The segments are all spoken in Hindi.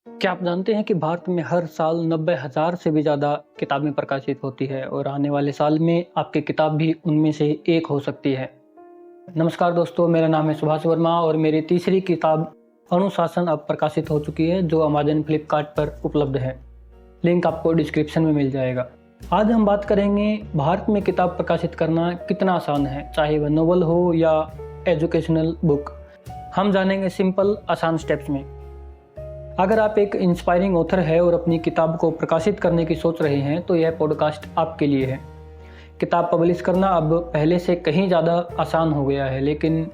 क्या आप जानते हैं कि भारत में हर साल 90,000 से भी ज़्यादा किताबें प्रकाशित होती है और आने वाले साल में आपकी किताब भी उनमें से एक हो सकती है। नमस्कार दोस्तों, मेरा नाम है सुभाष वर्मा और मेरी तीसरी किताब अनुशासन अब प्रकाशित हो चुकी है, जो अमेज़न फ्लिपकार्ट पर उपलब्ध है। लिंक आपको डिस्क्रिप्शन में मिल जाएगा। आज हम बात करेंगे भारत में किताब प्रकाशित करना कितना आसान है, चाहे वह नोवेल हो या एजुकेशनल बुक। हम जानेंगे सिंपल आसान स्टेप्स में। अगर आप एक इंस्पायरिंग ऑथर है और अपनी किताब को प्रकाशित करने की सोच रहे हैं तो यह पॉडकास्ट आपके लिए है। किताब पब्लिश करना अब पहले से कहीं ज़्यादा आसान हो गया है, लेकिन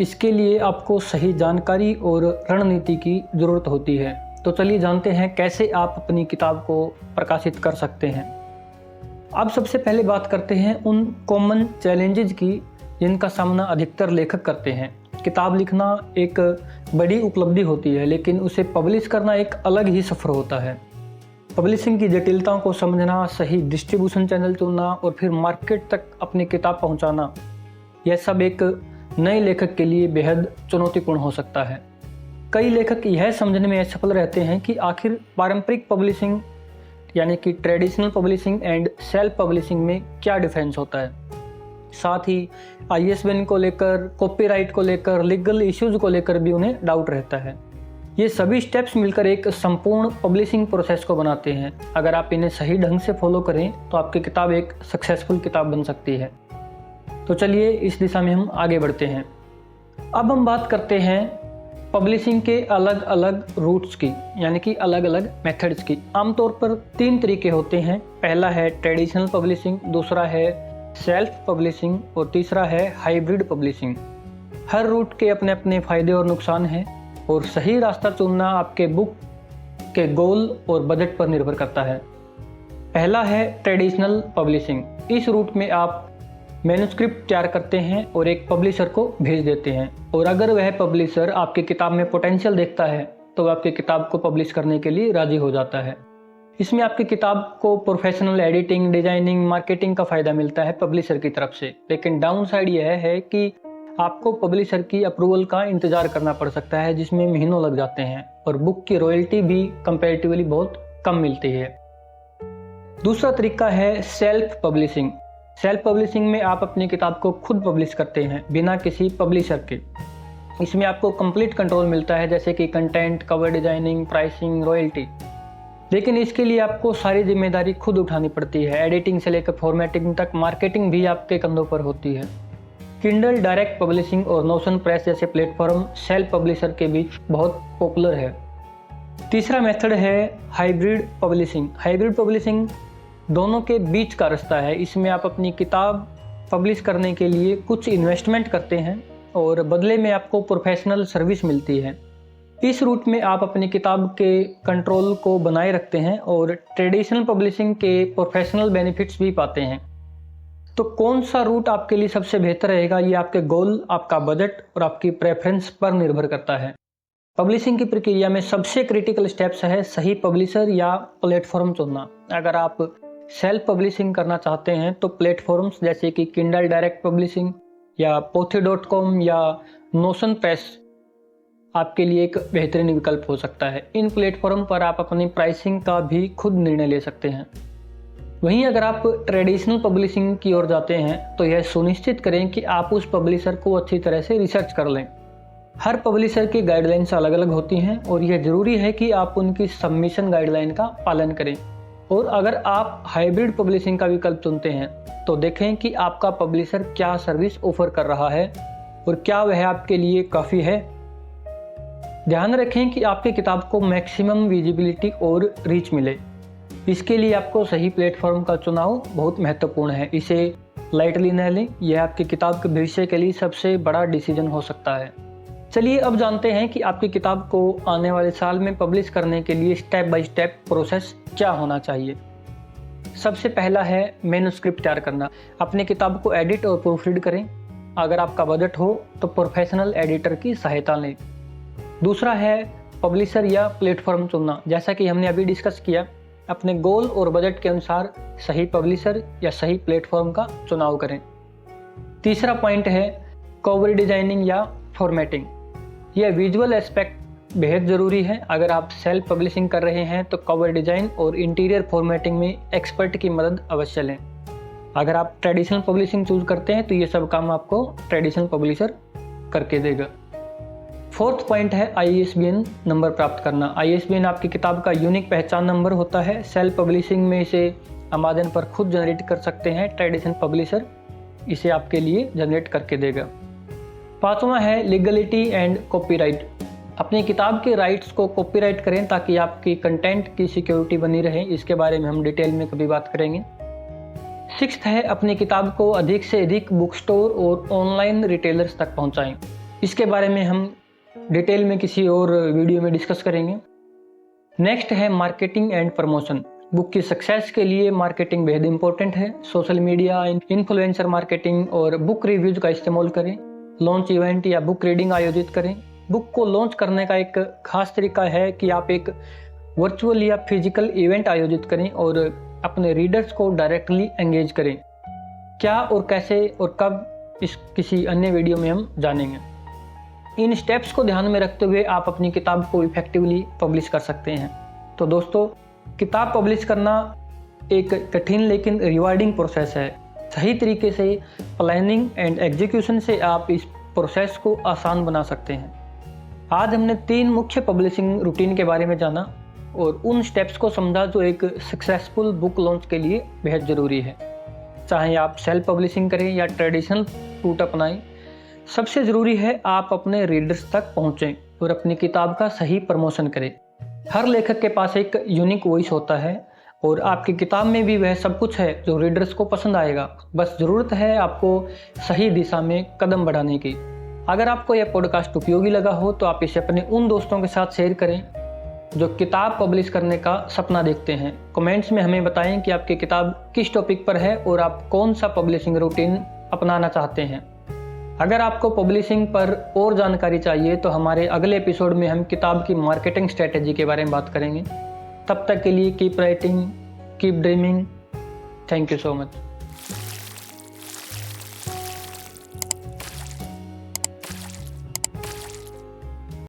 इसके लिए आपको सही जानकारी और रणनीति की ज़रूरत होती है। तो चलिए जानते हैं कैसे आप अपनी किताब को प्रकाशित कर सकते हैं। अब सबसे पहले बात करते हैं उन कॉमन चैलेंजेस की जिनका सामना अधिकतर लेखक करते हैं। किताब लिखना एक बड़ी उपलब्धि होती है, लेकिन उसे पब्लिश करना एक अलग ही सफ़र होता है। पब्लिशिंग की जटिलताओं को समझना, सही डिस्ट्रीब्यूशन चैनल चुनना और फिर मार्केट तक अपनी किताब पहुंचाना, यह सब एक नए लेखक के लिए बेहद चुनौतीपूर्ण हो सकता है। कई लेखक यह समझने में असफल रहते हैं कि आखिर पारंपरिक पब्लिशिंग यानी कि traditional publishing and self publishing में क्या डिफरेंस होता है। साथ ही ISBN को लेकर, कॉपीराइट को लेकर, लीगल इश्यूज को लेकर भी उन्हें डाउट रहता है। ये सभी स्टेप्स मिलकर एक संपूर्ण पब्लिशिंग प्रोसेस को बनाते हैं। अगर आप इन्हें सही ढंग से फॉलो करें तो आपकी किताब एक सक्सेसफुल किताब बन सकती है। तो चलिए इस दिशा में हम आगे बढ़ते हैं। अब हम बात करते हैं पब्लिशिंग के अलग अलग रूट्स की, यानी कि अलग अलग मेथड्स की। आमतौर पर 3 तरीके होते हैं। पहला है ट्रेडिशनल पब्लिशिंग, दूसरा है सेल्फ पब्लिशिंग और तीसरा है हाइब्रिड पब्लिशिंग। हर रूट के अपने अपने फायदे और नुकसान हैं और सही रास्ता चुनना आपके बुक के गोल और बजट पर निर्भर करता है। पहला है ट्रेडिशनल पब्लिशिंग। इस रूट में आप मैन्युस्क्रिप्ट तैयार करते हैं और एक पब्लिशर को भेज देते हैं, और अगर वह पब्लिशर आपकी किताब में पोटेंशियल देखता है तो वह आपकी किताब को पब्लिश करने के लिए राजी हो जाता है। इसमें आपकी किताब को प्रोफेशनल एडिटिंग, डिजाइनिंग, मार्केटिंग का फायदा मिलता है पब्लिशर की तरफ से। लेकिन डाउन साइड यह है कि आपको पब्लिशर की अप्रूवल का इंतजार करना पड़ सकता है, जिसमें महीनों लग जाते हैं, और बुक की रॉयल्टी भी कंपैरेटिवली बहुत कम मिलती है। दूसरा तरीका है सेल्फ पब्लिशिंग। सेल्फ पब्लिशिंग में आप अपनी किताब को खुद पब्लिश करते हैं बिना किसी पब्लिशर के। इसमें आपको कंप्लीट कंट्रोल मिलता है, जैसे कि content, cover designing, pricing, royalty. लेकिन इसके लिए आपको सारी जिम्मेदारी खुद उठानी पड़ती है। एडिटिंग से लेकर फॉर्मेटिंग तक, मार्केटिंग भी आपके कंधों पर होती है। किंडल डायरेक्ट पब्लिशिंग और नोशन प्रेस जैसे प्लेटफॉर्म सेल्फ पब्लिशर के बीच बहुत पॉपुलर है। तीसरा मेथड है हाइब्रिड पब्लिशिंग। हाइब्रिड पब्लिशिंग दोनों के बीच का रास्ता है। इसमें आप अपनी किताब पब्लिश करने के लिए कुछ इन्वेस्टमेंट करते हैं और बदले में आपको प्रोफेशनल सर्विस मिलती है। इस रूट में आप अपनी किताब के कंट्रोल को बनाए रखते हैं और ट्रेडिशनल पब्लिशिंग के प्रोफेशनल बेनिफिट्स भी पाते हैं। तो कौन सा रूट आपके लिए सबसे बेहतर रहेगा, ये आपके गोल, आपका बजट और आपकी प्रेफरेंस पर निर्भर करता है। पब्लिशिंग की प्रक्रिया में सबसे क्रिटिकल स्टेप्स है सही पब्लिशर या प्लेटफॉर्म चुनना। अगर आप सेल्फ पब्लिशिंग करना चाहते हैं तो प्लेटफॉर्म्स जैसे कि किंडल डायरेक्ट पब्लिशिंग या pothi.com या नोशन प्रेस आपके लिए एक बेहतरीन विकल्प हो सकता है। इन प्लेटफॉर्म पर आप अपनी प्राइसिंग का भी खुद निर्णय ले सकते हैं। वहीं अगर आप ट्रेडिशनल पब्लिशिंग की ओर जाते हैं तो यह सुनिश्चित करें कि आप उस पब्लिशर को अच्छी तरह से रिसर्च कर लें। हर पब्लिशर की गाइडलाइंस अलग अलग होती हैं और यह ज़रूरी है कि आप उनकी सबमिशन गाइडलाइन का पालन करें। और अगर आप हाइब्रिड पब्लिशिंग का विकल्प चुनते हैं तो देखें कि आपका पब्लिशर क्या सर्विस ऑफर कर रहा है और क्या वह आपके लिए काफ़ी है। ध्यान रखें कि आपकी किताब को मैक्सिमम विजिबिलिटी और रीच मिले। इसके लिए आपको सही प्लेटफॉर्म का चुनाव बहुत महत्वपूर्ण है। इसे लाइटली न लें, यह आपकी किताब के भविष्य के लिए सबसे बड़ा डिसीजन हो सकता है। चलिए अब जानते हैं कि आपकी किताब को आने वाले साल में पब्लिश करने के लिए स्टेप बाय स्टेप प्रोसेस क्या होना चाहिए। सबसे पहला है मैन्युस्क्रिप्ट तैयार करना। अपनी किताब को एडिट और प्रूफरीड करें। अगर आपका बजट हो तो प्रोफेशनल एडिटर की सहायता लें। दूसरा है पब्लिशर या प्लेटफॉर्म चुनना। जैसा कि हमने अभी डिस्कस किया, अपने गोल और बजट के अनुसार सही पब्लिशर या सही प्लेटफॉर्म का चुनाव करें। तीसरा पॉइंट है कवर डिजाइनिंग या फॉर्मेटिंग। यह विजुअल एस्पेक्ट बेहद ज़रूरी है। अगर आप सेल्फ पब्लिशिंग कर रहे हैं तो कवर डिज़ाइन और इंटीरियर फॉर्मेटिंग में एक्सपर्ट की मदद अवश्य लें। अगर आप ट्रेडिशनल पब्लिशिंग चूज़ करते हैं तो ये सब काम आपको ट्रेडिशनल पब्लिशर करके देगा। फोर्थ पॉइंट है ISBN नंबर प्राप्त करना। ISBN आपकी किताब का यूनिक पहचान नंबर होता है। सेल्फ पब्लिशिंग में इसे अमेज़न पर खुद जनरेट कर सकते हैं, ट्रेडिशनल पब्लिशर इसे आपके लिए जनरेट करके देगा। पांचवा है लीगलिटी एंड कॉपीराइट। अपनी किताब के राइट्स को कॉपीराइट करें ताकि आपकी कंटेंट की सिक्योरिटी बनी रहे। इसके बारे में हम डिटेल में कभी बात करेंगे। सिक्स्थ है अपनी किताब को अधिक से अधिक बुक स्टोर और ऑनलाइन रिटेलर्स तक पहुंचाएं। इसके बारे में हम डिटेल में किसी और वीडियो में डिस्कस करेंगे। नेक्स्ट है मार्केटिंग एंड प्रमोशन। बुक की सक्सेस के लिए मार्केटिंग बेहद इंपॉर्टेंट है। सोशल मीडिया, इन्फ्लुएंसर मार्केटिंग और बुक रिव्यूज का इस्तेमाल करें। लॉन्च इवेंट या बुक रीडिंग आयोजित करें। बुक को लॉन्च करने का एक खास तरीका है कि आप एक वर्चुअल या फिजिकल इवेंट आयोजित करें और अपने रीडर्स को डायरेक्टली एंगेज करें। क्या और कैसे और कब, इस किसी अन्य वीडियो में हम जानेंगे। इन स्टेप्स को ध्यान में रखते हुए आप अपनी किताब को इफेक्टिवली पब्लिश कर सकते हैं। तो दोस्तों, किताब पब्लिश करना एक कठिन लेकिन रिवार्डिंग प्रोसेस है। सही तरीके से प्लानिंग एंड एग्जीक्यूशन से आप इस प्रोसेस को आसान बना सकते हैं। आज हमने 3 मुख्य पब्लिशिंग रूटीन के बारे में जाना और उन स्टेप्स को समझा जो एक सक्सेसफुल बुक लॉन्च के लिए बेहद ज़रूरी है। चाहे आप सेल्फ पब्लिशिंग करें या ट्रेडिशनल रूट अपनाएं, सबसे ज़रूरी है आप अपने रीडर्स तक पहुँचें और अपनी किताब का सही प्रमोशन करें। हर लेखक के पास एक यूनिक वॉइस होता है और आपकी किताब में भी वह सब कुछ है जो रीडर्स को पसंद आएगा। बस ज़रूरत है आपको सही दिशा में कदम बढ़ाने की। अगर आपको यह पॉडकास्ट उपयोगी लगा हो तो आप इसे अपने उन दोस्तों के साथ शेयर करें जो किताब पब्लिश करने का सपना देखते हैं। कमेंट्स में हमें बताएं कि आपकी किताब किस टॉपिक पर है और आप कौन सा पब्लिशिंग रूटीन अपनाना चाहते हैं। अगर आपको पब्लिशिंग पर और जानकारी चाहिए तो हमारे अगले एपिसोड में हम किताब की मार्केटिंग स्ट्रेटेजी के बारे में बात करेंगे। तब तक के लिए keep writing, keep dreaming. Thank you so much.